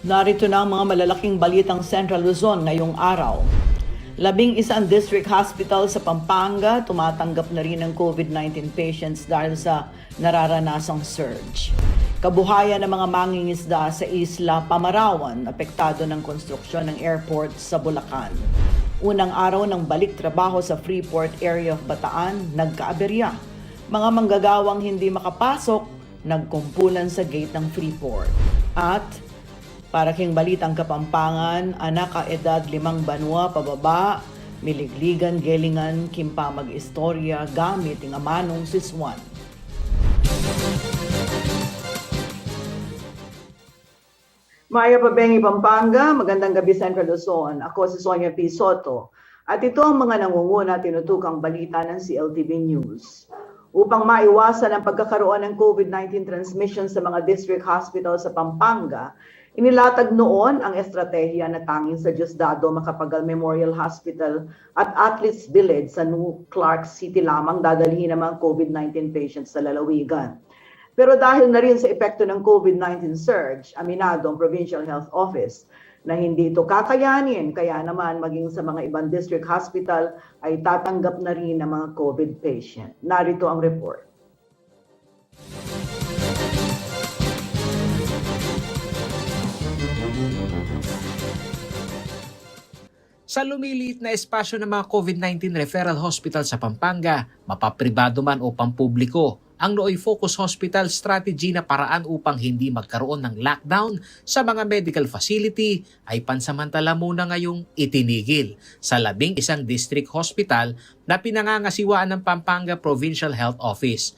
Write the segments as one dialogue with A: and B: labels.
A: Narito na ang mga malalaking balitang Central Luzon ngayong araw. 11 district hospital sa Pampanga tumatanggap na rin ng COVID-19 patients dahil sa nararanasang surge. Kabuhayan ng mga mangingisda sa ISLA, PAMARAWAN, apektado ng konstruksyon ng airport sa Bulacan. Unang araw ng balik trabaho sa Freeport area of Bataan, nagkaaberya. Mga manggagawang hindi makapasok, nagkumpulan sa gate ng Freeport. At para king balitang Kapampangan, anak ka edad 5 banwa pababa, miligligan, gelingan, kimpa mag-istorya, gamit ng amanong siswan. Maya Pabengi, Pampanga, magandang gabi Central Luzon. Ako si Sonia P. Soto. At ito ang mga nangunguna tinutukang balita ng Cltv News. Upang maiwasan ang pagkakaroon ng COVID-19 transmission sa mga district hospital sa Pampanga, inilatag noon ang estratehiya na tanging sa Diosdado Macapagal Memorial Hospital at Athletes Village sa New Clark City lamang dadalhin ang mga COVID-19 patients sa lalawigan. Pero dahil na rin sa epekto ng COVID-19 surge, aminado ang Provincial Health Office na hindi ito kakayanin, kaya naman maging sa mga ibang district hospital ay tatanggap na rin ang mga COVID patient. Narito ang report.
B: Sa lumiliit na espasyo ng mga COVID-19 referral hospital sa Pampanga, mapapribado man o pampubliko, ang Nooy Focus Hospital strategy na paraan upang hindi magkaroon ng lockdown sa mga medical facility ay pansamantala muna ngayong itinigil sa 11 district hospital na pinangangasiwaan ng Pampanga Provincial Health Office.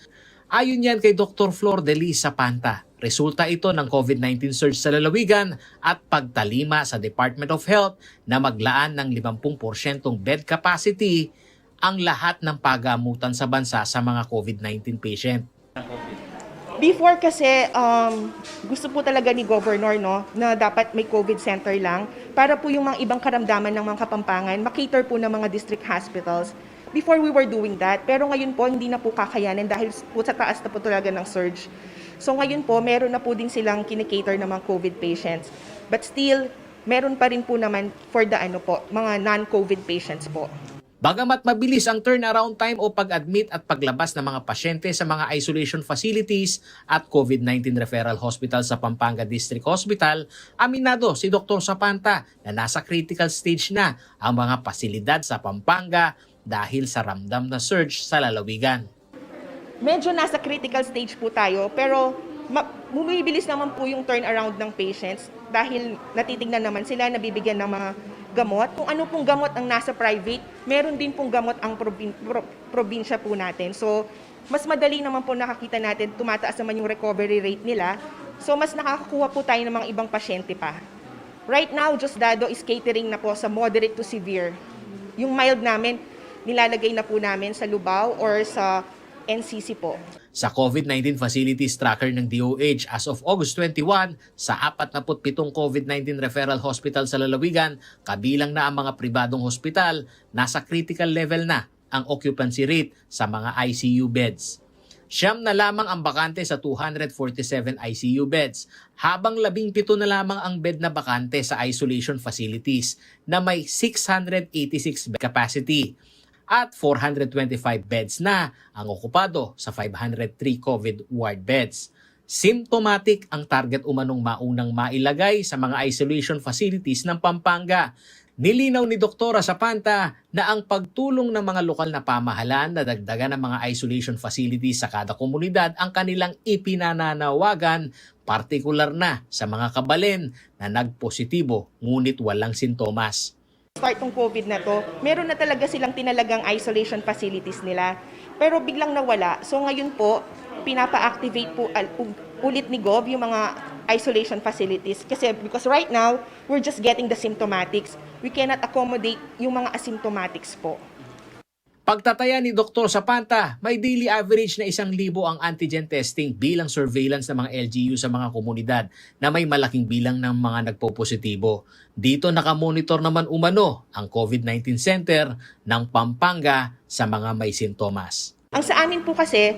B: Ayon yan kay Dr. Flor de Lis Sapanta, resulta ito ng COVID-19 surge sa lalawigan at pagtalima sa Department of Health na maglaan ng 50% bed capacity ang lahat ng pagamutan sa bansa sa mga COVID-19 patient.
C: Before kasi gusto po talaga ni Governor na dapat may COVID center lang para po yung mga ibang karamdaman ng mga Kapampangan makater po ng mga district hospitals. Before we were doing that, pero ngayon po hindi na po kakayanin dahil po sa taas na po talaga ng surge. So ngayon po meron na po din silang kinikater ng mga COVID patients. But still, meron pa rin po naman for the mga non-COVID patients po.
B: Bagamat mabilis ang turnaround time o pag-admit at paglabas ng mga pasyente sa mga isolation facilities at COVID-19 referral hospital sa Pampanga District Hospital, aminado si Dr. Sapanta na nasa critical stage na ang mga pasilidad sa Pampanga dahil sa ramdam na surge sa lalawigan.
C: Medyo nasa critical stage po tayo pero bumibilis naman po yung turnaround ng patients dahil natitignan naman sila, nabibigyan ng mga gamot. Kung ano pong gamot ang nasa private, meron din pong gamot ang probinsya po natin. So, mas madali naman po nakakita natin, tumataas naman yung recovery rate nila. So, mas nakakakuha po tayo ng mga ibang pasyente pa. Right now, Diosdado is catering na po sa moderate to severe. Yung mild namin, nilalagay na po namin sa Lubao or sa NCC po.
B: Sa COVID-19 facilities tracker ng DOH as of August 21, sa 47 COVID-19 referral hospital sa lalawigan, kabilang na ang mga pribadong hospital, nasa critical level na ang occupancy rate sa mga ICU beds. 9 na lamang ang bakante sa 247 ICU beds, habang 17 na lamang ang bed na bakante sa isolation facilities na may 686 bed capacity. At 425 beds na ang okupado sa 503 COVID ward beds. Symptomatic ang target umanong maunang mailagay sa mga isolation facilities ng Pampanga. Nilinaw ni Dr. Sapanta na ang pagtulong ng mga lokal na pamahalaan na dagdagan ng mga isolation facilities sa kada komunidad ang kanilang ipinananawagan, partikular na sa mga kabalin na nagpositibo ngunit walang sintomas.
C: Start ng COVID na to, meron na talaga silang tinalagang isolation facilities nila. Pero biglang nawala. So ngayon po, pinapa-activate po ulit ni Gov yung mga isolation facilities. Because right now, we're just getting the symptomatics. We cannot accommodate yung mga asymptomatics po.
B: Pagtataya ni Dr. Sapanta, may daily average na 1,000 ang antigen testing bilang surveillance ng mga LGU sa mga komunidad na may malaking bilang ng mga nagpopositibo. Dito nakamonitor naman umano ang COVID-19 Center ng Pampanga sa mga may sintomas.
C: Ang sa amin po kasi,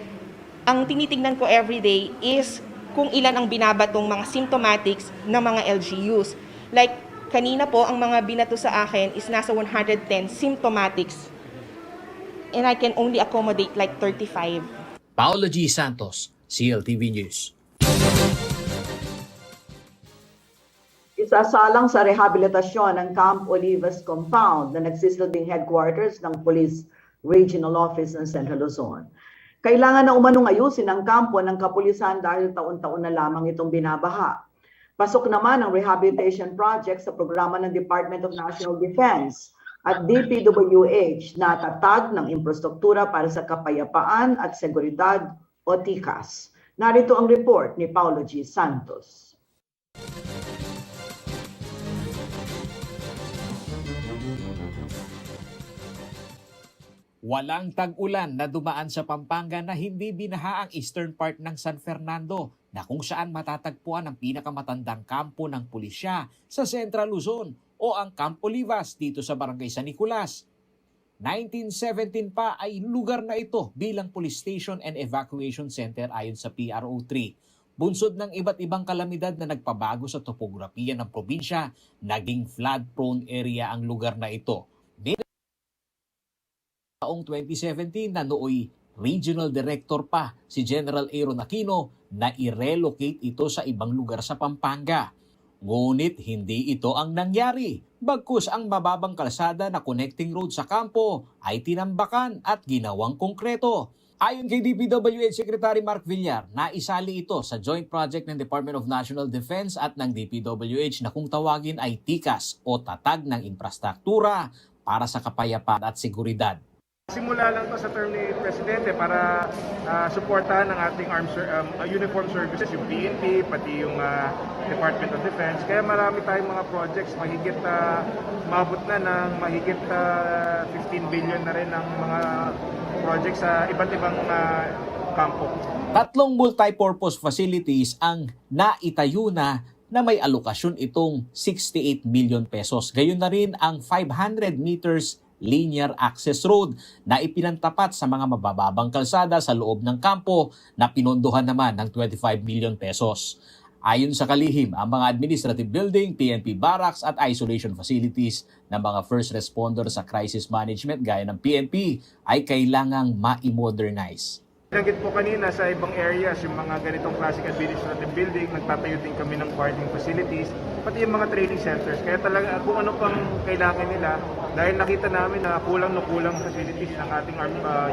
C: ang tinitingnan ko everyday is kung ilan ang binabatong mga symptomatics ng mga LGUs. Like, kanina po, ang mga binato sa akin is nasa 110 symptomatics. And I can only accommodate like 35.
B: Paolo G. Santos, CLTV News.
A: Isasalang sa rehabilitasyon ng Camp Olivas compound na nagsisilbing headquarters ng Police Regional Office ng Central Luzon. Kailangan na umanong ayusin ang kampo ng kapulisan dahil taon-taon na lamang itong binabaha. Pasok naman ang rehabilitation project sa programa ng Department of National Defense at DPWH na tatag ng infrastruktura para sa kapayapaan at seguridad o TICAS. Narito ang report ni Paolo G. Santos.
B: Walang tag-ulan na dumaan sa Pampanga na hindi binaha ang eastern part ng San Fernando na kung saan matatagpuan ang pinakamatandang kampo ng pulisya sa Central Luzon o ang Camp Olivas dito sa Barangay San Nicolas. 1917 pa ay lugar na ito bilang police station and evacuation center ayon sa PRO3. Bunsod ng iba't ibang kalamidad na nagpabago sa topografiya ng probinsya, naging flood-prone area ang lugar na ito. Taong 2017 na nooy Regional Director pa si General Aaron Aquino na i-relocate ito sa ibang lugar sa Pampanga. Ngunit hindi ito ang nangyari. Bagkus ang mababang kalsada na connecting road sa kampo ay tinambakan at ginawang konkreto. Ayon kay DPWH Secretary Mark Villar, naisali ito sa joint project ng Department of National Defense at ng DPWH na kung tawagin ay TICAS o Tatag ng Infrastruktura para sa Kapayapaan at Seguridad.
D: Simula lang to sa term ni Presidente para suportahan ng ating uniform services, yung PNP, pati yung Department of Defense. Kaya marami tayong mga projects, mahigit mabot na ng mahigit 15 billion na rin ang mga projects sa iba't ibang kampo.
B: Tatlong multi-purpose facilities ang naitayo na may alokasyon itong 68 million pesos. Gayon na rin ang 500 meters linear access road na ipinantapat sa mga mabababang kalsada sa loob ng kampo na pinondohan naman ng 25 million pesos. Ayon sa kalihim, ang mga administrative building, PNP barracks at isolation facilities ng mga first responder sa crisis management gaya ng PNP ay kailangang ma-modernize.
D: Nagit po kanina sa ibang areas, yung mga ganitong classic administrative building, nagtatayo din kami ng quarantine facilities, pati yung mga training centers. Kaya talaga kung ano pang kailangan nila, dahil nakita namin na kulang facilities ng ating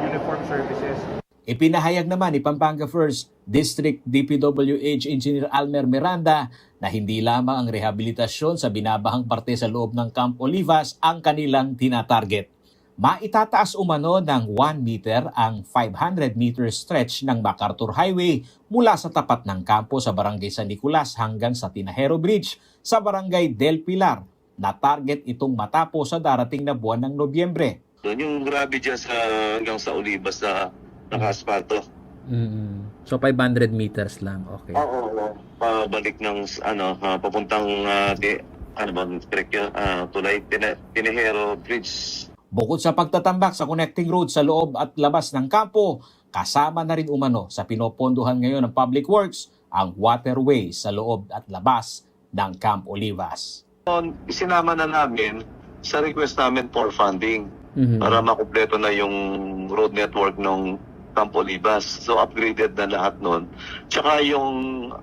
D: uniform services.
B: Ipinahayag naman ni Pampanga 1st District DPWH Engineer Almer Miranda na hindi lamang ang rehabilitasyon sa binabahang parte sa loob ng Camp Olivas ang kanilang tinatarget. Maitataas umano ng 1 meter ang 500 meter stretch ng MacArthur Highway mula sa tapat ng kampo sa Barangay San Nicolas hanggang sa Tinajero Bridge sa Barangay Del Pilar na target itong matapos sa darating na buwan ng Nobyembre.
E: Yung grabe dyan hanggang sa Olivas na naka-asfalto.
F: So 500 meters lang, okay.
E: Oo, pabalik ng papuntang tulay Tinajero Bridge.
B: Bukod sa pagtatambak sa connecting road sa loob at labas ng kampo, kasama na rin umano sa pinopondohan ngayon ng Public Works ang waterway sa loob at labas ng Camp Olivas.
E: Isinama na namin sa request namin for funding para makumpleto na yung road network ng Camp Olivas. So upgraded na lahat nun. Tsaka yung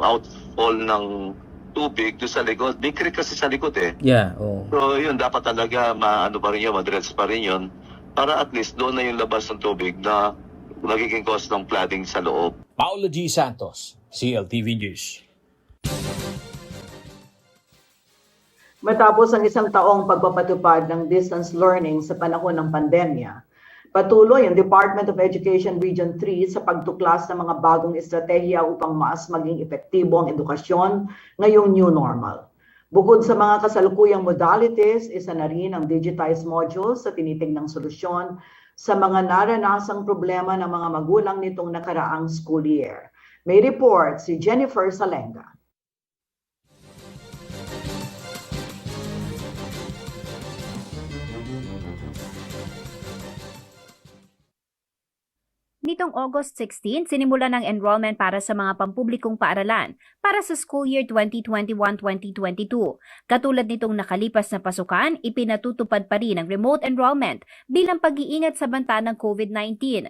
E: outfall ng tubig doon sa likod. May creek kasi sa likod eh.
F: Yeah, oh.
E: So yun, dapat talaga madreds pa rin yun para at least doon na yung labas ng tubig na nagiging cause ng flooding sa loob.
B: Paolo G. Santos, CLTV News.
A: Matapos ang isang taong pagpapatupad ng distance learning sa panahon ng pandemya, patuloy ang Department of Education Region 3 sa pagtuklas ng mga bagong estratehiya upang mas maging epektibo ang edukasyon ngayong new normal. Bukod sa mga kasalukuyang modalities, isa na rin ang digitized modules sa tinitignang solusyon sa mga naranasang problema ng mga magulang nitong nakaraang school year. May report si Jennifer Salenga.
G: Nitong August 16, sinimula ng enrollment para sa mga pampublikong paaralan para sa school year 2021-2022. Katulad nitong nakalipas na pasukan, ipinatutupad pa rin ang remote enrollment bilang pag-iingat sa banta ng COVID-19.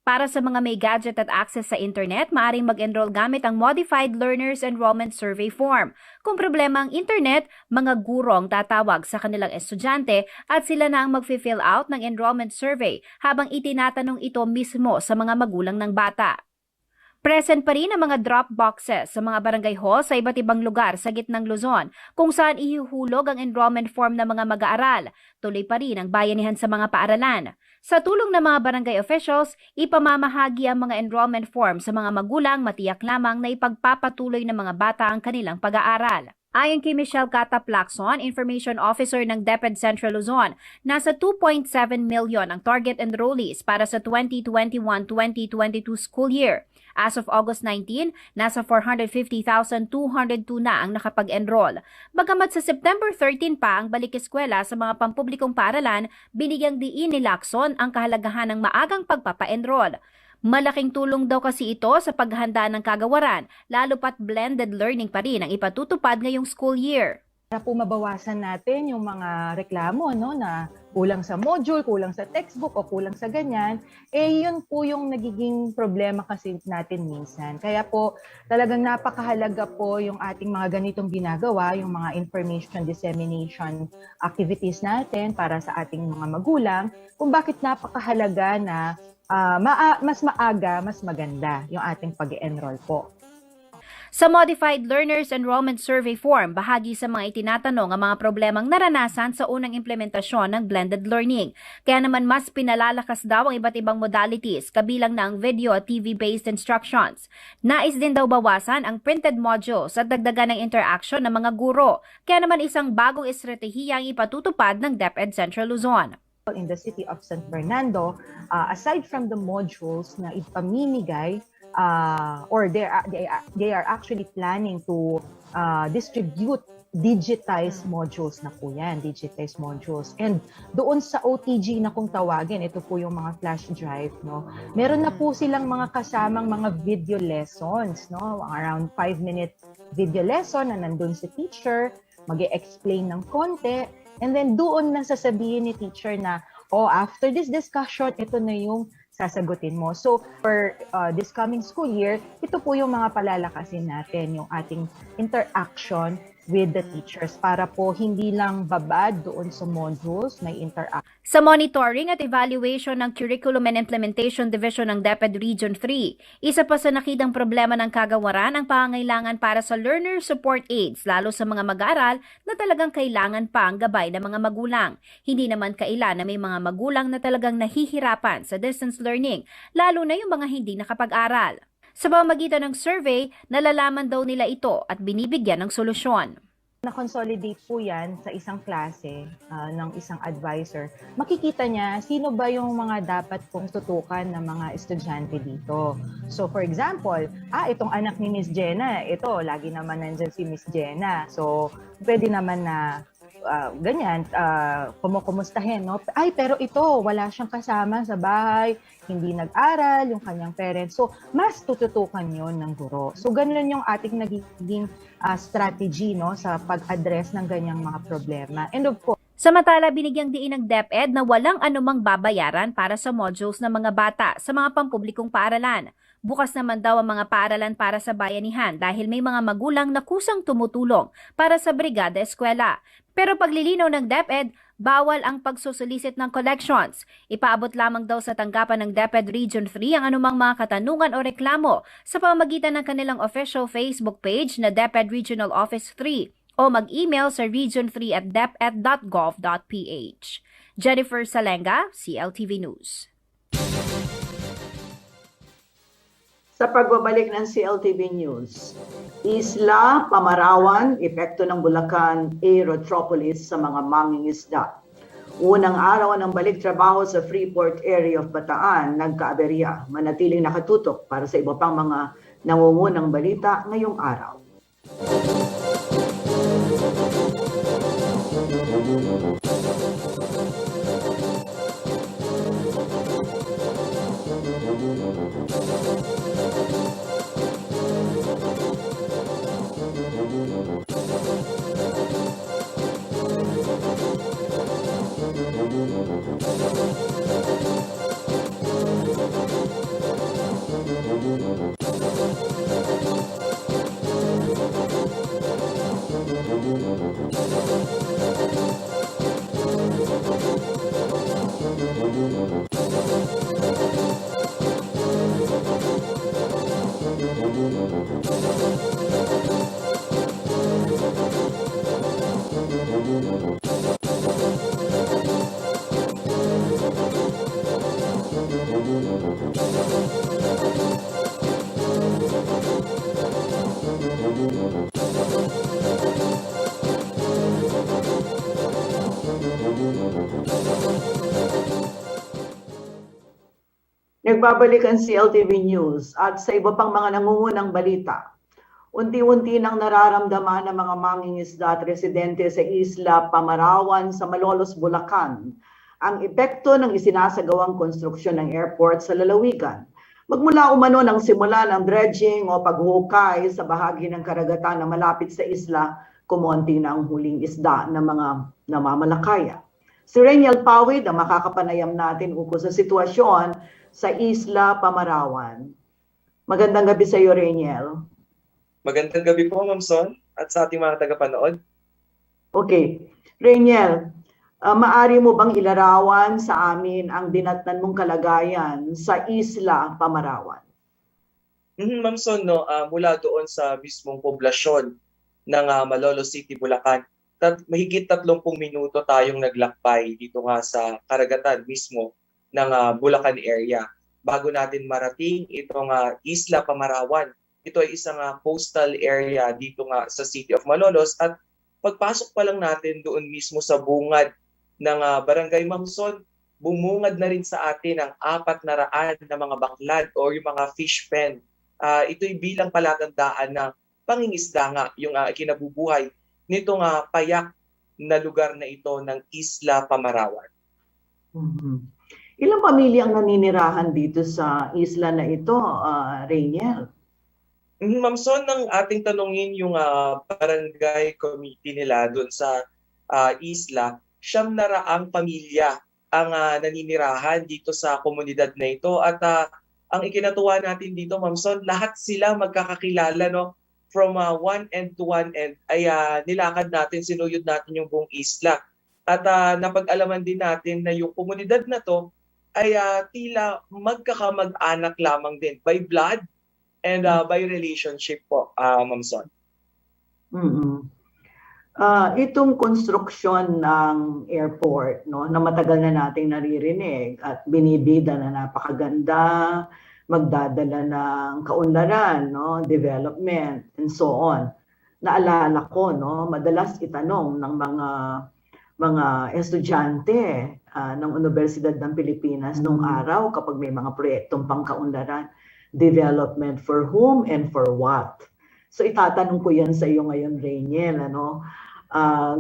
G: Para sa mga may gadget at access sa internet, maaaring mag-enroll gamit ang Modified Learners Enrollment Survey Form. Kung problema ang internet, mga guro ang tatawag sa kanilang estudyante at sila na ang mag-fill out ng enrollment survey habang itinatanong ito mismo sa mga magulang ng bata. Present pa rin ang mga drop boxes sa mga barangay hall sa iba't ibang lugar sa gitnang Luzon kung saan ihuhulog ang enrollment form ng mga mag-aaral. Tuloy pa rin ang bayanihan sa mga paaralan. Sa tulong ng mga barangay officials, ipamamahagi ang mga enrollment form sa mga magulang matiyak lamang na ipagpapatuloy ng mga bata ang kanilang pag-aaral. Ayon kay Michelle Cataplacson, Information Officer ng DepEd Central Luzon, nasa 2.7 million ang target enrollees para sa 2021-2022 school year. As of August 19, nasa 450,202 na ang nakapag-enroll. Bagamat sa September 13 pa ang balik eskwela sa mga pampublikong paaralan, binigyang diin ni Lacson ang kahalagahan ng maagang pagpapa-enroll. Malaking tulong daw kasi ito sa paghahanda ng kagawaran, lalo pat blended learning pa rin ang ipatutupad ngayong school year.
H: Para po mabawasan natin yung mga reklamo, no, na kulang sa module, kulang sa textbook o kulang sa ganyan, yun po yung nagiging problema kasi natin minsan. Kaya po talagang napakahalaga po yung ating mga ganitong ginagawa, yung mga information dissemination activities natin para sa ating mga magulang, kung bakit napakahalaga na mas maaga, mas maganda yung ating pag-enroll po.
G: Sa Modified Learners Enrollment Survey Form, bahagi sa mga itinatanong ang mga problemang naranasan sa unang implementasyon ng blended learning. Kaya naman mas pinalalakas daw ang iba't ibang modalities, kabilang na ang video at TV-based instructions. Nais din daw bawasan ang printed modules at dagdagan ng interaction ng mga guro. Kaya naman isang bagong estratehiya ang ipatutupad ng DepEd Central Luzon.
H: In the city of San Fernando, aside from the modules na ipamimigay, or they are actually planning to distribute digitized modules na po yan, digitized modules. And doon sa OTG na kung tawagin, ito po yung mga flash drive, no? Meron na po silang mga kasamang mga video lessons, no? Around 5-minute video lesson na nandun si teacher, mag-e-explain ng konti, and then doon na sasabihin ni teacher na, after this discussion, ito na yung sasagutin mo. So, for this coming school year, ito po yung mga palalakasin natin, yung ating interaction with the teachers para po hindi lang babad doon sa modules, may interaction.
G: Sa monitoring at evaluation ng Curriculum and Implementation Division ng DepEd Region 3, isa pa sa nakitang problema ng kagawaran ang pangangailangan para sa learner support aids, lalo sa mga mag-aaral na talagang kailangan pa ang gabay ng mga magulang. Hindi naman kaila na may mga magulang na talagang nahihirapan sa distance learning, lalo na yung mga hindi nakapag-aral. Sa pamamagitan ng survey, nalalaman daw nila ito at binibigyan ng solusyon.
H: Na-consolidate po yan sa isang klase ng isang advisor. Makikita niya sino ba yung mga dapat pong tutukan ng mga estudyante dito. So for example, itong anak ni Miss Jenna, ito, lagi naman nandyan si Miss Jenna. So pwede naman na ganyan, kumukumustahin, no? Pero ito, wala siyang kasama sa bahay, hindi nag-aral, yung kanyang parents. So, mas tututukan yon ng guro. So, ganun yung ating nagiging strategy, no, sa pag-address ng ganyang mga problema. And of course,
G: Samantala, binigyang diin ng DepEd na walang anumang babayaran para sa modules ng mga bata sa mga pampublikong paaralan. Bukas naman daw ang mga paaralan para sa bayanihan dahil may mga magulang na kusang tumutulong para sa brigada eskwela. Pero paglilinaw ng DepEd, bawal ang pagsusolicit ng collections. Ipaabot lamang daw sa tanggapan ng DepEd Region 3 ang anumang mga katanungan o reklamo sa pamamagitan ng kanilang official Facebook page na DepEd Regional Office 3 o mag-email sa region3@deped.gov.ph. Jennifer Salenga, CLTV News.
A: Sa pagbabalik ng CLTV News, ISLA, PAMARAWAN, epekto ng BULACAN, AEROTROPOLIS sa mga mangingisda. Unang araw ng balik trabaho sa Freeport area of Bataan, nagkaaberya, manatiling nakatutok para sa iba pang mga nangungunang balita ngayong araw. Nagbabalik ang CLTV News at sa iba pang mga nangungunang balita. Unti-unti nang nararamdaman ng mga mangingisda at residente sa isla Pamarawan sa Malolos, Bulacan ang epekto ng isinasagawang konstruksyon ng airport sa lalawigan. Magmula umano ng simula ng dredging o paghukay sa bahagi ng karagatan na malapit sa isla, kumonti na ang huling isda ng mga namamalakaya. Si Reniel Pawid ang makakapanayam natin ukol sa sitwasyon sa isla Pamarawan. Magandang gabi sa iyo, Reniel.
I: Magandang gabi po, Ma'am Son, at sa ating mga tagapanood.
A: Okay. Reniel, maari mo bang ilarawan sa amin ang dinatnan mong kalagayan sa isla Pamarawan?
I: Ma'am Son, no, mula doon sa mismong poblasyon ng Malolos City, Bulacan, mahigit 30 minuto tayong naglakbay dito nga sa karagatan mismo ng Bulacan area bago natin marating itong Isla Pamarawan. Ito ay isang coastal area dito nga sa City of Malolos at pagpasok pa lang natin doon mismo sa bungad ng Barangay Mamson, bumungad na rin sa atin ang 400 na mga baklad o yung mga fish pen. Ito'y bilang palatandaan na pangingisda nga yung kinabubuhay nitong payak na lugar na ito ng Isla Pamarawan.
A: Mm-hmm. Ilang pamilya ang naninirahan dito sa isla na ito, Reniel?
I: Ma'am Son, nang ating tanungin yung barangay committee nila doon sa isla, 900 pamilya ang naninirahan dito sa komunidad na ito. At ang ikinatuwa natin dito, Ma'am Son, lahat sila magkakakilala, no? From one end to one end ay nilakad natin, sinuyod natin yung buong isla. At napag-alaman din natin na yung komunidad na to ay tila magkakamag-anak lamang din by blood and by relationship po, Ma'am Son.
A: Mm-hmm. Itong konstruksyon ng airport, no, na matagal na nating naririnig at binibida na napakaganda, magdadala ng kaunlaran, no, development, and so on. Naalala ko, no, madalas itanong ng mga estudyante ng Universidad ng Pilipinas nung araw kapag may mga proyektong pangkaunlaran, development for whom and for what? So itatanong ko yan sa iyo ngayon, Reniel.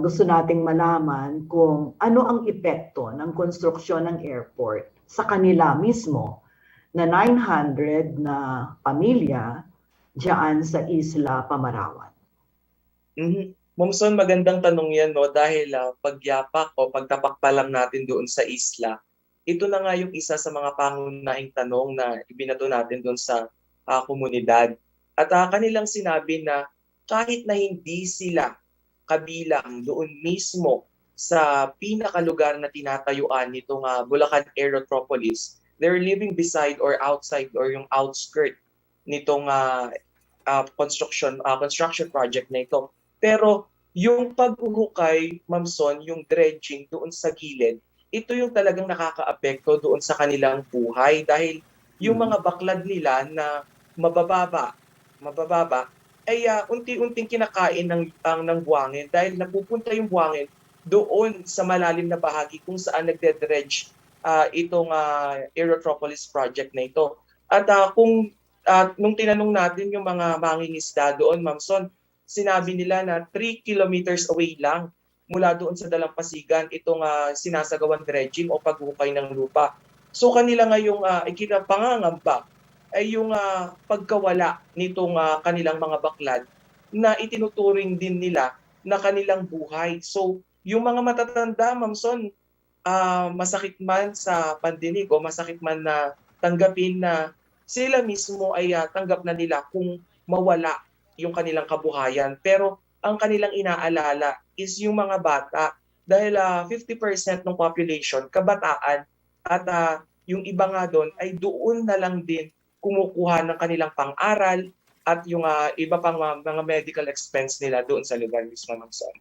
A: Gusto nating malaman kung ano ang epekto ng konstruksyon ng airport sa kanila mismo na 900 na pamilya diyan sa Isla Pamarawan.
I: Ma'am Son, magandang tanong yan, no? Dahil pagyapak o pagtapak pa lang natin doon sa isla, ito na nga yung isa sa mga pangunahing tanong na ibinato natin doon sa komunidad. At kanilang sinabi na kahit na hindi sila kabilang doon mismo sa pinakalugar na tinatayuan nitong Bulacan AEROTROPOLIS, they're living beside or outside or yung outskirt nitong construction project na ito. Pero yung paghuhukay, Ma'am Son, yung dredging doon sa gilid, ito yung talagang nakakaapekto doon sa kanilang buhay dahil yung mga baklad nila na mabababa ay unti-unting kinakain ng buwangin dahil napupunta yung buwangin doon sa malalim na bahagi kung saan nagde-dredge itong Aerotropolis project na ito. At nung tinanong natin yung mga mangingisda doon, Ma'am Son, sinabi nila na 3 kilometers away lang mula doon sa dalampasigan itong sinasagawang dredging o paghukay ng lupa. So kanila ngayong ikinapangangamba ay yung pagkawala nitong kanilang mga baklad na itinuturing din nila na kanilang buhay. So yung mga matatanda, Ma'am Son, masakit man sa pandinig o masakit man na tanggapin na sila mismo ay tanggap na nila kung mawala yung kanilang kabuhayan. Pero ang kanilang inaalala is yung mga bata dahil 50% ng population kabataan at yung iba nga doon ay doon na lang din kumukuha ng kanilang pang-aral at yung iba pang mga medical expense nila doon sa lugar mismo ng Son.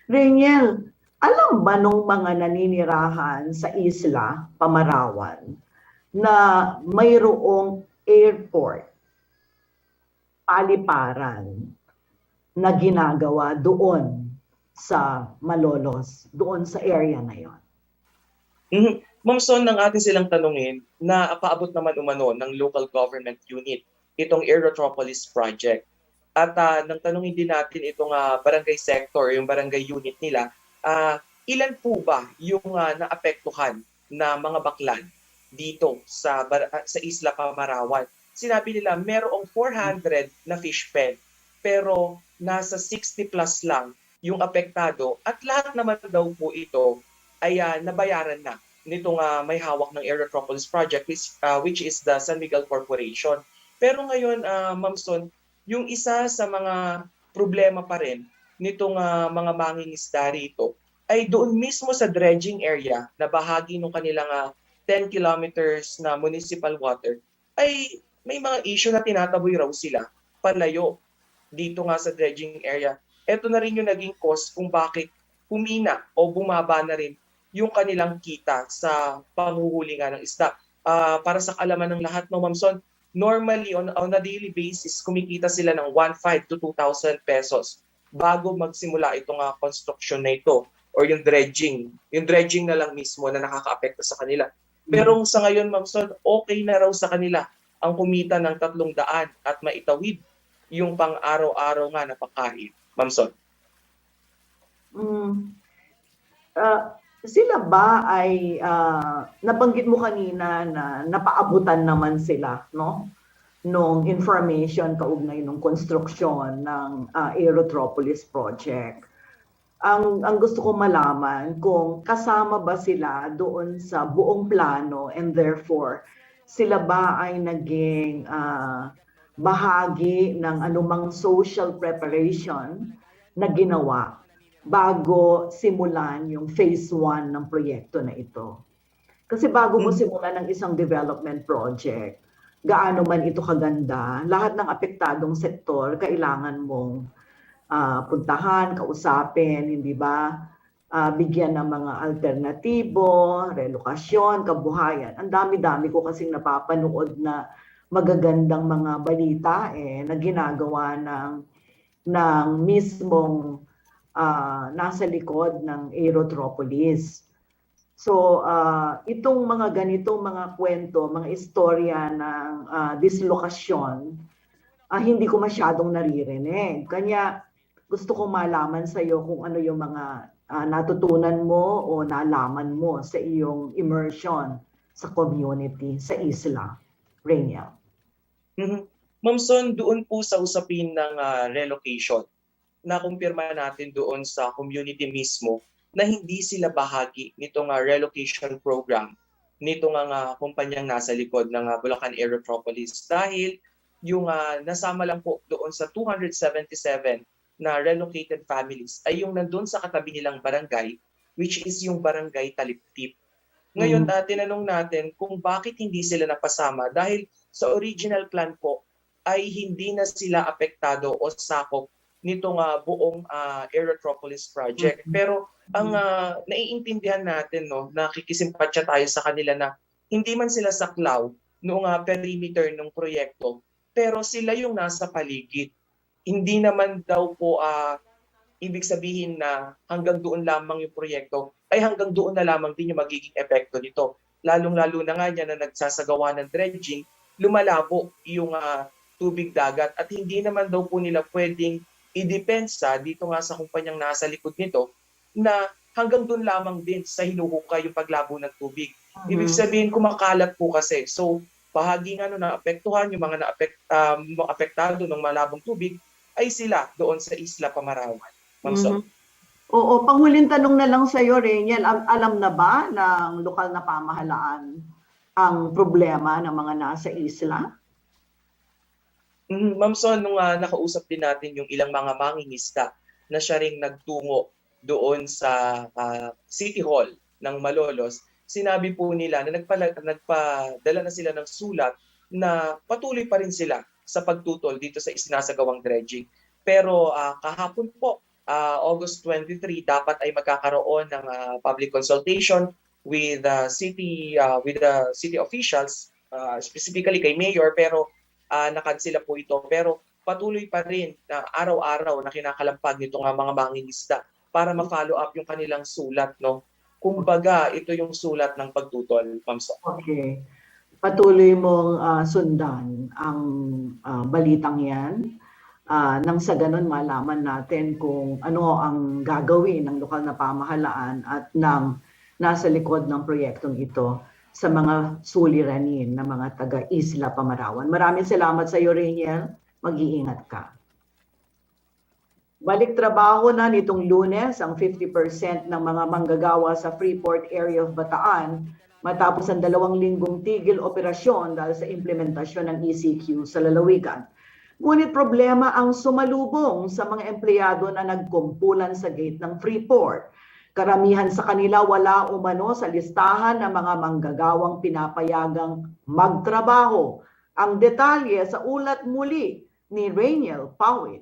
A: Reniel, alam ba nung mga naninirahan sa isla, Pamarawan, na mayroong airport, paliparan, na ginagawa doon sa Malolos, doon sa area na yon?
I: Ma'am Son, nang atin silang tanungin na paabot naman umano ng local government unit itong AEROTROPOLIS project. At nang tanungin din natin itong barangay sector, yung barangay unit nila, ilan po ba yung naapektuhan na mga baklan dito sa Isla Pamarawan? Sinabi nila merong 400 na fish pen, pero nasa 60 plus lang yung apektado at lahat naman daw po ito ay nabayaran na nitong may hawak ng AEROTROPOLIS project which is the San Miguel Corporation. Pero ngayon, Ma'am Son, yung isa sa mga problema pa rin nitong mga mangingisda rito ay doon mismo sa dredging area na bahagi ng kanilang 10 kilometers na municipal water ay may mga issue na tinataboy raw sila palayo dito nga sa dredging area. Ito na rin yung naging cause kung bakit humina o bumaba na rin yung kanilang kita sa panghuhuli nga ng isda. Para sa kaalaman ng lahat, no, Ma'am Son, normally on a daily basis, kumikita sila ng 1,500 to 2,000 pesos bago magsimula itong construction na ito or yung dredging. Yung dredging na lang mismo na nakakaapekto sa kanila. Pero sa ngayon, Ma'am Son, okay na raw sa kanila ang kumita ng 300 at maitawid yung pang-araw-araw nga na pagkain. Ma'am Son.
A: Sila ba ay nabanggit mo kanina na napaabutan naman sila, no? Nung information kaugnay ng construction ng AEROTROPOLIS project. Ang gusto ko malaman kung kasama ba sila doon sa buong plano and therefore sila ba ay naging bahagi ng anumang social preparation na ginawa bago simulan yung phase 1 ng proyekto na ito. Kasi bago mo simulan ng isang development project, gaano man ito kaganda, lahat ng apektadong sektor kailangan mong puntahan, kausapin, hindi ba? Bigyan ng mga alternatibo, relokasyon, kabuhayan. Ang dami-dami ko kasing napapanood na magagandang mga balita na ginagawa ng mismong nasa likod ng AEROTROPOLIS. So, itong mga ganitong mga kwento, mga istorya ng dislokasyon, hindi ko masyadong naririnig. Kanya gusto kong malaman sa iyo kung ano yung mga natutunan mo o nalaman mo sa iyong immersion sa community, sa isla. Reniel.
I: Ma'am Son, doon po sa usapin ng relocation, nakumpirma natin doon sa community mismo na hindi sila bahagi nitong relocation program nitong kumpanyang nasa likod ng Bulacan AEROTROPOLIS dahil yung nasama lang po doon sa 277 na relocated families ay yung nandun sa katabi nilang barangay which is yung barangay Taliptip. Ngayon, tinanong natin kung bakit hindi sila napasama dahil sa original plan po ay hindi na sila apektado o sakop nitong buong AEROTROPOLIS project. Pero ang naiintindihan natin, no, nakikisimpatya tayo sa kanila na hindi man sila saklaw noong perimeter ng proyekto, pero sila yung nasa paligid. Hindi naman daw po ibig sabihin na hanggang doon lamang yung proyekto, ay hanggang doon na lamang din yung magiging epekto nito. Lalong-lalo na nga niya na nagsasagawa ng dredging, lumalabo yung tubig dagat at hindi naman daw po nila pwedeng idepensa dito nga sa kumpanyang nasa likod nito na hanggang doon lamang din sa hinuhukay yung paglabo ng tubig. Ibig sabihin kumakalat po kasi. So bahagi nga naapektuhan yung mga apektado ng malabong tubig ay sila doon sa Isla Pamarawan. Ma'am Son.
A: Oo, panghuling tanong na lang sa iyo, Reniel, alam na ba ng lokal na pamahalaan ang problema ng mga nasa isla?
I: Ma'am Son, nung nakausap din natin yung ilang mga mangingisda na siya ring nagtungo doon sa City Hall ng Malolos, sinabi po nila na nagpadala na sila ng sulat na patuloy pa rin sila sa pagtutol dito sa isinasagawang dredging. Pero kahapon po August 23 dapat ay magkakaroon ng public consultation with the city officials, specifically kay mayor, pero nakansela po ito. Pero patuloy pa rin na araw-araw na kinakalampag nitong mga mangingisda para ma-follow up yung kanilang sulat, no? Kumbaga, ito yung sulat ng pagtutol, Ma'am So.
A: Okay. Patuloy mong sundan ang balitang yan. Nang sa ganun malaman natin kung ano ang gagawin ng lokal na pamahalaan at ng nasa likod ng proyektong ito sa mga suliranin ng mga taga-Isla Pamarawan. Maraming salamat sa iyo, Rainiel. Mag-iingat ka. Balik trabaho na nitong Lunes ang 50% ng mga manggagawa sa Freeport area of Bataan matapos ang 2 linggong tigil operasyon dahil sa implementasyon ng ECQ sa lalawigan. Ngunit problema ang sumalubong sa mga empleyado na nagkumpulan sa gate ng Freeport. Karamihan sa kanila wala umano sa listahan ng mga manggagawang pinapayagang magtrabaho. Ang detalye sa ulat muli ni Rainiel Pawit.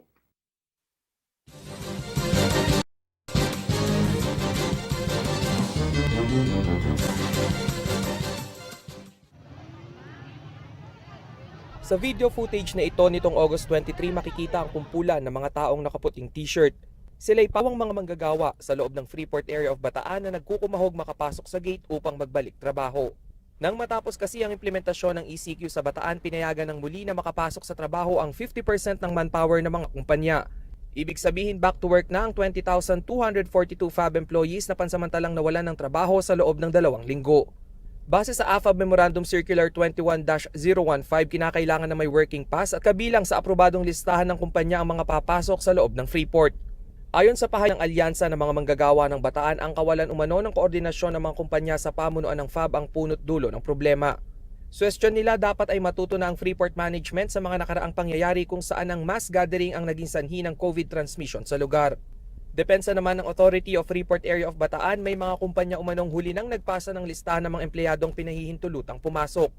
J: Sa video footage na ito nitong August 23 makikita ang kumpulan ng mga taong nakaputing t-shirt. Sila'y pawang mga manggagawa sa loob ng Freeport area of Bataan na nagkukumahog makapasok sa gate upang magbalik trabaho. Nang matapos kasi ang implementasyon ng ECQ sa Bataan, pinayagan ng muli na makapasok sa trabaho ang 50% ng manpower ng mga kumpanya. Ibig sabihin back to work na ang 20,242 FAB employees na pansamantalang nawalan ng trabaho sa loob ng 2 linggo. Base sa AFAB Memorandum Circular 21-015, kinakailangan na may working pass at kabilang sa aprobadong listahan ng kumpanya ang mga papasok sa loob ng Freeport. Ayon sa pahayag ng alyansa ng mga manggagawa ng Bataan, ang kawalan umano ng koordinasyon ng mga kumpanya sa pamunuan ng FAB ang punot dulo ng problema. Suwestyon nila dapat ay matuto na ang Freeport management sa mga nakaraang pangyayari kung saan ang mass gathering ang naging sanhi ng COVID transmission sa lugar. Depensa naman ng Authority of Freeport Area of Bataan, may mga kumpanya umanong huli nang nagpasa ng listahan ng mga empleyadong pinahihintulutang pumasok.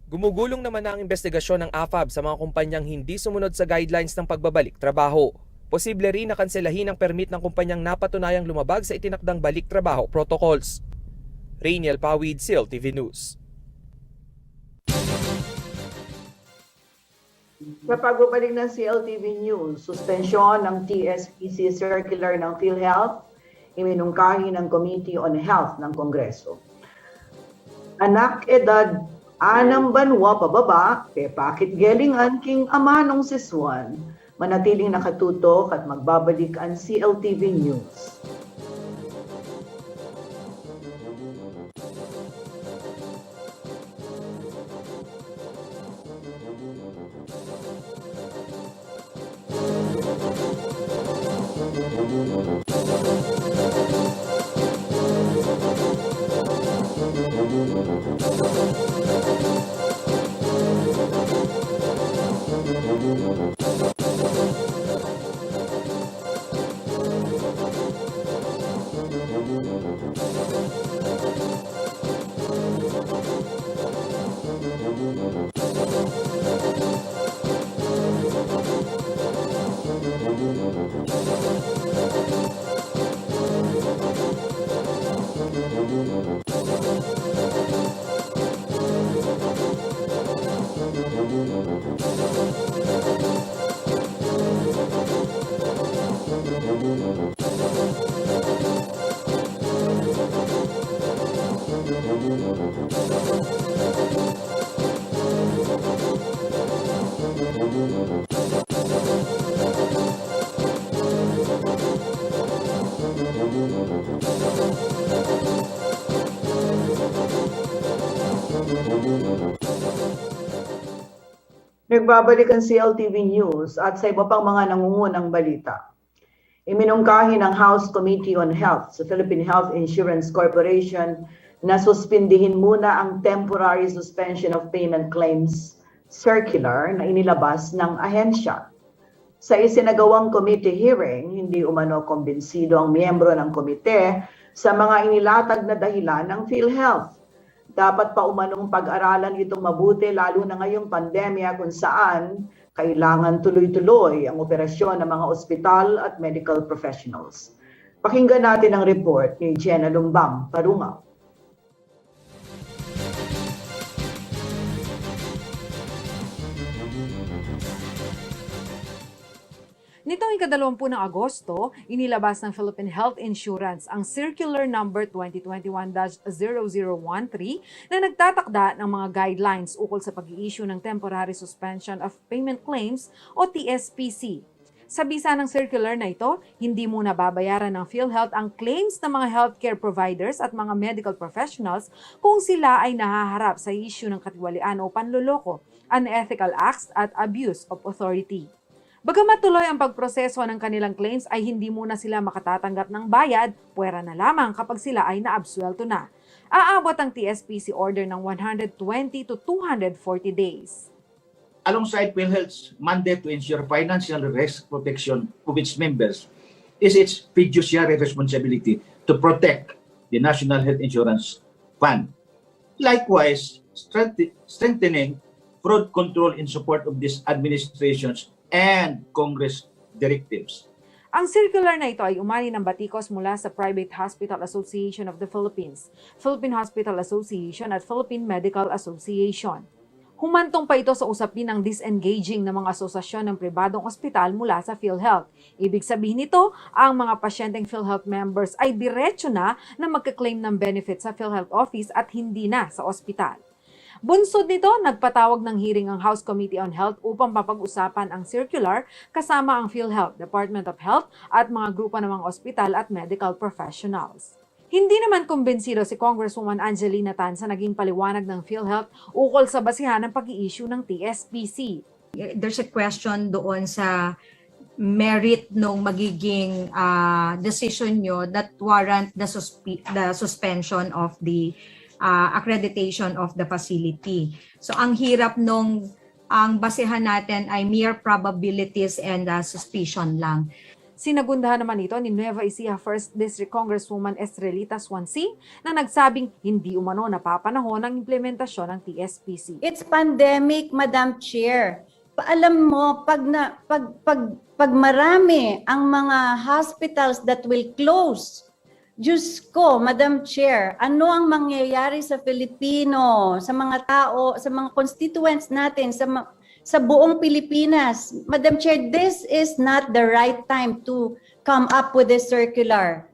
J: Gumugulong naman na ang investigasyon ng AFAB sa mga kumpanyang hindi sumunod sa guidelines ng pagbabalik trabaho. Posible rin na kanselahin ang permit ng kumpanyang napatunayang lumabag sa itinakdang balik trabaho protocols. Rainiel Pawid, Cltv News.
A: Sa pagbabalik ng CLTV News, suspensyon ng TSPC Circular ng PhilHealth, iminungkahi ng Committee on Health ng Kongreso. Anak edad 6 banwa pababa, pepakit gelingan king ama nung siswan, manatiling nakatutok at magbabalik ang CLTV News. Nagbabalik ang CLTV News at sa iba pang mga nangungunang balita. Iminungkahi ng House Committee on Health sa Philippine Health Insurance Corporation na suspindihin muna ang temporary suspension of payment claims circular na inilabas ng ahensya. Sa isinagawang committee hearing, hindi umano kumbinsido ang miyembro ng komite sa mga inilatag na dahilan ng PhilHealth. Dapat pa umanong pag-aralan itong mabuti lalo na ngayong pandemya kung saan Kailangan tuloy-tuloy ang operasyon ng mga ospital at medical professionals. Pakinggan natin ang report ni Jenna Lumbang Parungaw.
K: Nitong ika-20 ng Agosto, inilabas ng Philippine Health Insurance ang Circular Number 2021-0013 na nagtatakda ng mga guidelines ukol sa pag-i-issue ng Temporary Suspension of Payment Claims o TSPC. Sa bisa ng circular na ito, hindi muna babayaran ng PhilHealth ang claims ng mga healthcare providers at mga medical professionals kung sila ay nahaharap sa issue ng katiwalian o panloloko, unethical acts at abuse of authority. Bagamat tuloy ang pagproseso ng kanilang claims ay hindi muna sila makatatanggap ng bayad, puwera na lamang kapag sila ay naabsuelto na. Aabot ang TSPC order ng 120 to 240 days.
L: Alongside PhilHealth's mandate to ensure financial risk protection of its members is its fiduciary responsibility to protect the National Health Insurance Fund. Likewise, strengthening fraud control in support of this administration's and Congress directives.
K: Ang circular na ito ay umani ng batikos mula sa Private Hospital Association of the Philippines, Philippine Hospital Association at Philippine Medical Association. Humantong pa ito sa usapin ng disengaging ng mga asosasyon ng pribadong ospital mula sa PhilHealth. Ibig sabihin nito, ang mga pasyenteng PhilHealth members ay diretso na magka-claim ng benefit sa PhilHealth office at hindi na sa ospital. Bunsod nito, nagpatawag ng hearing ang House Committee on Health upang mapag-usapan ang circular kasama ang PhilHealth, Department of Health at mga grupo ng mga ospital at medical professionals. Hindi naman kumbensido si Congresswoman Angelina Tan sa naging paliwanag ng PhilHealth ukol sa basihan ng pag-i-issue ng TSPC.
M: There's a question doon sa merit nung magiging decision nyo that warrant the suspension of the accreditation of the facility. So ang hirap nung ang basehan natin ay mere probabilities and suspicion lang.
K: Sinagundahan naman ito ni Nueva Ecija 1st District Congresswoman Estrelita Swansea na nagsabing hindi umano napapanahon ang implementasyon ng TSPC.
N: It's pandemic, Madam Chair. Alam mo, pag marami ang mga hospitals that will close, Diyos ko, Madam Chair, ano ang mangyayari sa Filipino, sa mga tao, sa mga constituents natin, sa buong Pilipinas? Madam Chair, this is not the right time to come up with this circular.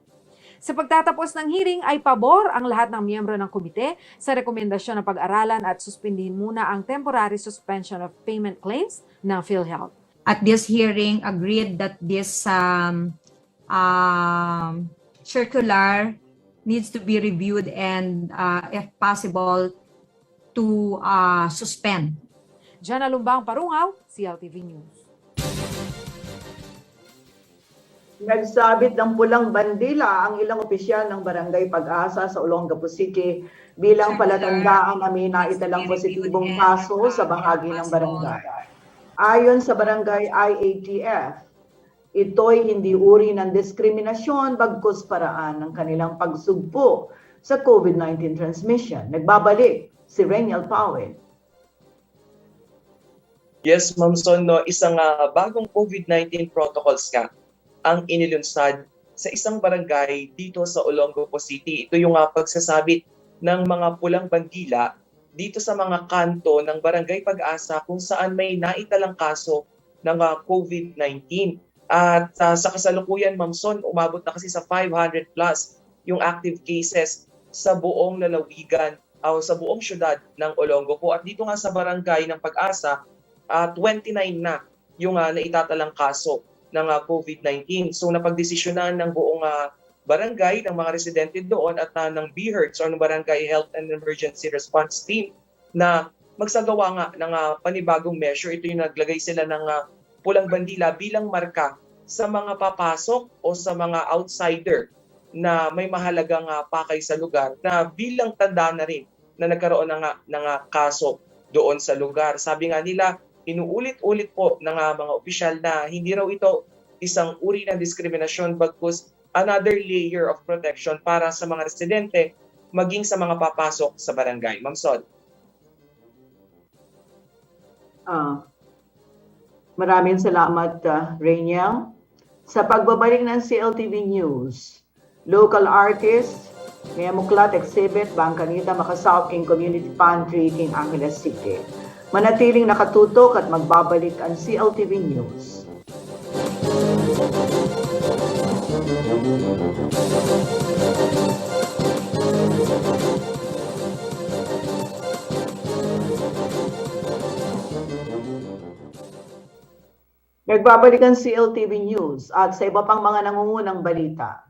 K: Sa pagtatapos ng hearing ay pabor ang lahat ng miyembro ng komite sa rekomendasyon ng pag-aralan at suspindihin muna ang temporary suspension of payment claims ng PhilHealth.
M: At this hearing, agreed that this circular needs to be reviewed and, if possible, to suspend.
K: Jana Lumbang Parungaw, Cltv News.
A: Nagsabit ng pulang bandila ang ilang opisyal ng Barangay Pag-asa sa Olongapo City bilang palatandaan na may naitalang positibong kaso sa bahagi ng barangay. Ayon sa Barangay IATF, ito'y hindi uri ng diskriminasyon bagkus paraan ng kanilang pagsugpo sa COVID-19 transmission. Nagbabalik si Reniel Powell.
I: Yes, Ma'am Son, no, isang bagong COVID-19 protocols nga ang inilunsad sa isang barangay dito sa Olongapo City. Ito yung pagsasabit ng mga pulang bandila dito sa mga kanto ng Barangay Pag-asa kung saan may naitalang kaso ng COVID-19. At sa kasalukuyan, Ma'am Son, umabot na kasi sa 500 plus yung active cases sa buong lalawigan o sa buong syudad ng Olongapo. At dito nga sa Barangay ng Pag-asa, 29 na yung naitatalang kaso ng COVID-19. So napagdesisyonan ng buong barangay, ng mga residente doon at ng BHERTS o ng Barangay Health and Emergency Response Team na magsagawa nga ng panibagong measure. Ito yung naglagay sila ng pulang bandila bilang marka sa mga papasok o sa mga outsider na may mahalagang pakay sa lugar na bilang tanda na rin na nagkaroon ng kaso doon sa lugar. Sabi nga nila, inuulit-ulit po ng mga opisyal na hindi raw ito isang uri ng diskriminasyon bagkus another layer of protection para sa mga residente maging sa mga papasok sa barangay. Ma'am Son.
A: Maraming salamat, Rainiel. Sa pagbabalik ng CLTV News, local artist, may muklat exhibit, Bangkanita, Makasaw, King Community Pantry, King Angeles City. Manatiling nakatutok at magbabalik ang CLTV News. Nagbabalik ang CLTV News at sa iba pang mga nangungunang balita.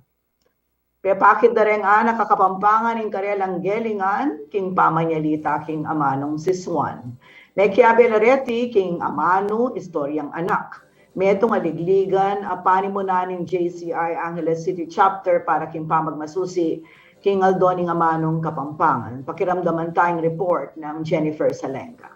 A: Pepakit na rin anak kakapampangan ng karelang gelingan, king pamanyalita, king amanong siswan. Nekiabe Lareti, king amano, istoryang anak. Metong aligligan, apani mo na ng JCI Angeles City Chapter para king pamagmasusi, king aldoning amanong kapampangan. Pakiramdaman tayong report ng Jennifer Salenga.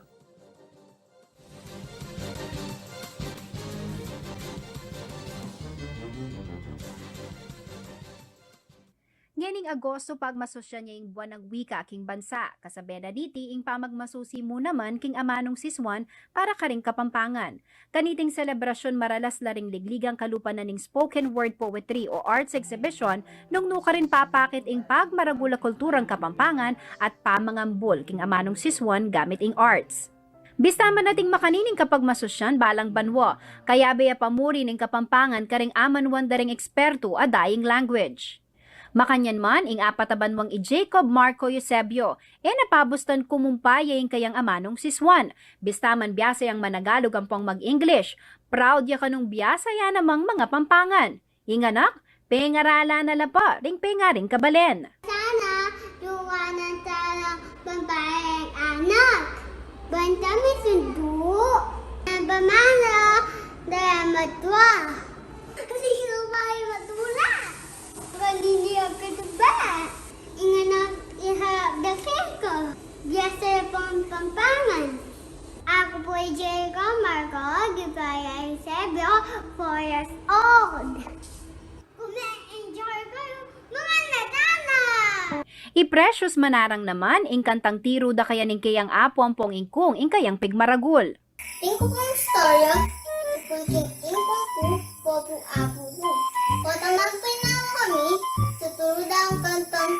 G: Nganing Agosto pagmasosya niya ing buwan ng wika king bansa, kasabi na diti ing pamagmasusi mo naman king amanong siswan para karing kapampangan. Kaniting selebrasyon maralas laring ligligang kalupan na ning spoken word poetry o arts exhibition nung nuka rin papakit ing pagmaragula kulturang kapampangan at pamangambol king amanong siswan gamit ing arts. Bistama nating makanining kapag masosyan balang banwa, kaya baya pamuri ning kapampangan karing amanwan daring eksperto a dying language. Makanyan man, ing apataban mong Jacob Marco Eusebio, napabustan kumumpaya yung kayang amanong siswan. Bistaman biyasa yung managalog ang pang mag-English. Proud ya kanong biyasa ya namang mga pampangan. Inganak, pengarala na lapa, ring pengaring kabalen.
O: Sana, duwanan sana pambayang anak. Banta may sundo. Nabamana, daya matwa. Kasi sumay matula. Hindi ako ba? Inganak ihabdakin ko. Biyasa pang pampangan. Ako po ay Jacob Marco, Gipaya Eusebio, 4 years old. Enjoy kayo, mga nadana!
G: I-precious manarang naman, ing kantang tiro da kaya ning kayang apo ang pong ingkong, ing kayang pigmaragul.
O: Tingko pong storya, kunting ingkong po, po apo po. Kotang magpinawa kami, tuturo daw ang kantang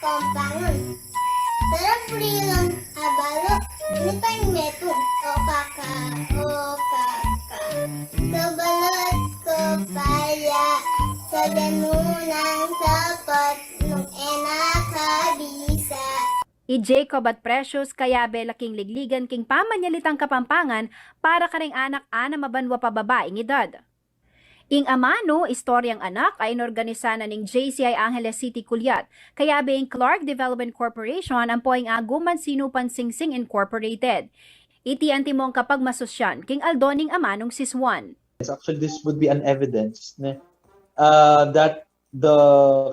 O: pampangan. Pero prilang abalo, ini pa yung meto. O kaka, kabalot ko paya, sa ganunang sapat, nung enakabisa.
G: I-Jacob at Precious kaya belaking ligligan king pamanyalitang kapampangan para karing anak-ana mabanwa pa babaeng edad. Ing amano, istoryang anak ay inorganisa na ning JCI Angeles City Kulyat, kaya being Clark Development Corporation ang poing aguman sinupan Singsing Incorporated. Iti antimong kapag masosyan, king aldoning amanong siswan.
P: Actually, this would be an evidence that the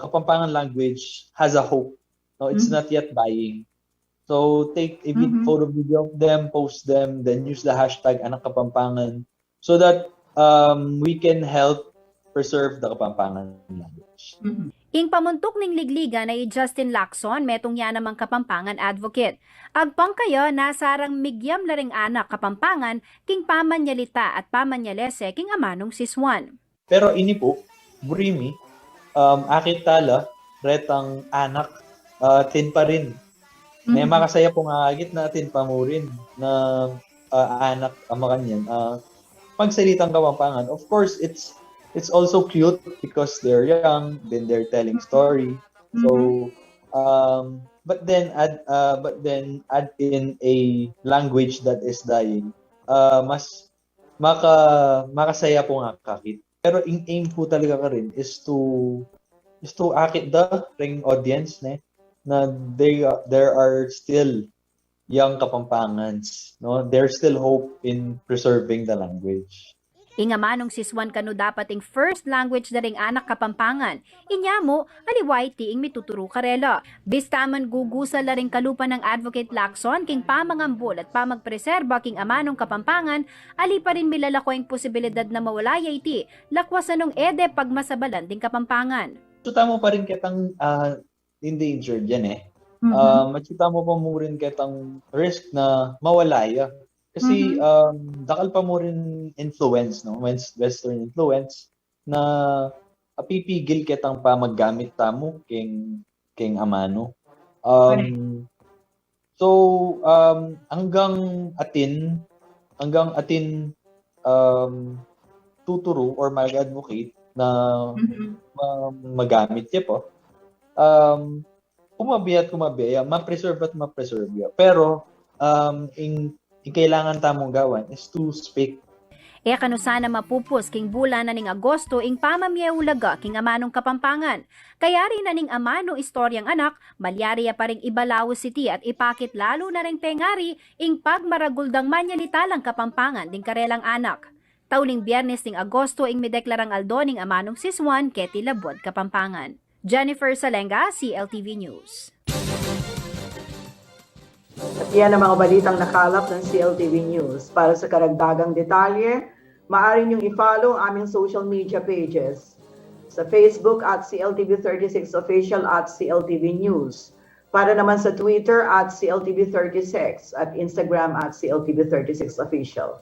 P: Kapampangan language has a hope. No, it's not yet dying. So take a photo video of them, post them, then use the hashtag Anak Kapampangan so that we can help preserve the Kapampangan language.
G: Ing pamuntok ning ligligan ay Justin Lacson, metong yan namang Kapampangan advocate. Agpang kayo, nasarang migyam laring anak Kapampangan, king pamanyalita at pamanyalese, king amanong siswan.
P: Pero ini po, burimi, akit tala, retang anak, tin pa rin. May makasaya po nga agit natin pa mo rin na anak amakanyan. Pagsalitang Kapampangan. Of course, it's also cute because they're young, then they're telling story. So, but then add in a language that is dying. Mas makasaya po nga kakit. Pero aim po talaga ka rin is to akit the ring audience na there are still young Kapampangans, no? There's still hope in preserving the language.
G: Ingamanong siswan kano dapat ing first language daring anak Kapampangan. Inya mo, aliway tiing mituturo karela. Bistaman gugusa laring kalupan ng Advocate Lacson king pamangambol at pamagpreserba king amanong Kapampangan, ali pa rin milalako ang posibilidad na mawalaya iti, lakwasan ng ede pagmasabalan ding Kapampangan.
P: So tamo pa rin kitang endangered yan . Makita mo pa mo rin kitang risk na mawalaya. Kasi dakal pa mo rin influence, no? Western influence na pipigil kitang pa maggamit tamo king amano. So hanggang atin tuturo or mag-advocate na magamit niya po. Kumabiya, ma-preserve at ma-preserve ya. Pero in kailangan tamong gawan is to speak.
G: E kano sana mapupos king bulan na ning Agosto ing pamamiyahulaga king amanong Kapampangan. Kaya rin na ning amano istoryang anak, malyariya pa ring ibalawo siti at ipakit lalo na ring pengari ing pagmaraguldang manyanitalang Kapampangan ding karelang anak. Tauling Biyernes ning Agosto ing mideklarang aldo ning amanong siswan keti Labod, Kapampangan. Jennifer Salenga, CLTV News.
A: At yan ang mga balitang nakalap ng CLTV News. Para sa karagdagang detalye, maaari niyong i-follow aming social media pages. Sa Facebook at CLTV36 Official at CLTV News. Para naman sa Twitter at CLTV36 at Instagram at CLTV36 Official.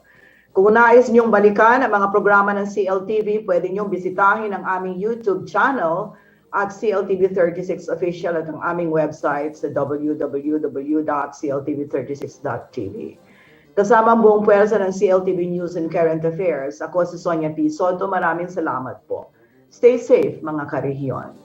A: Kung nais niyong balikan ang mga programa ng CLTV, pwede niyong bisitahin ang aming YouTube channel at CLTV36 Official at ang aming website sa www.cltv36.tv. Kasama ang buong puwersa ng CLTV News and Current Affairs, ako si Sonia P. Soto. Maraming salamat po. Stay safe mga karehiyon.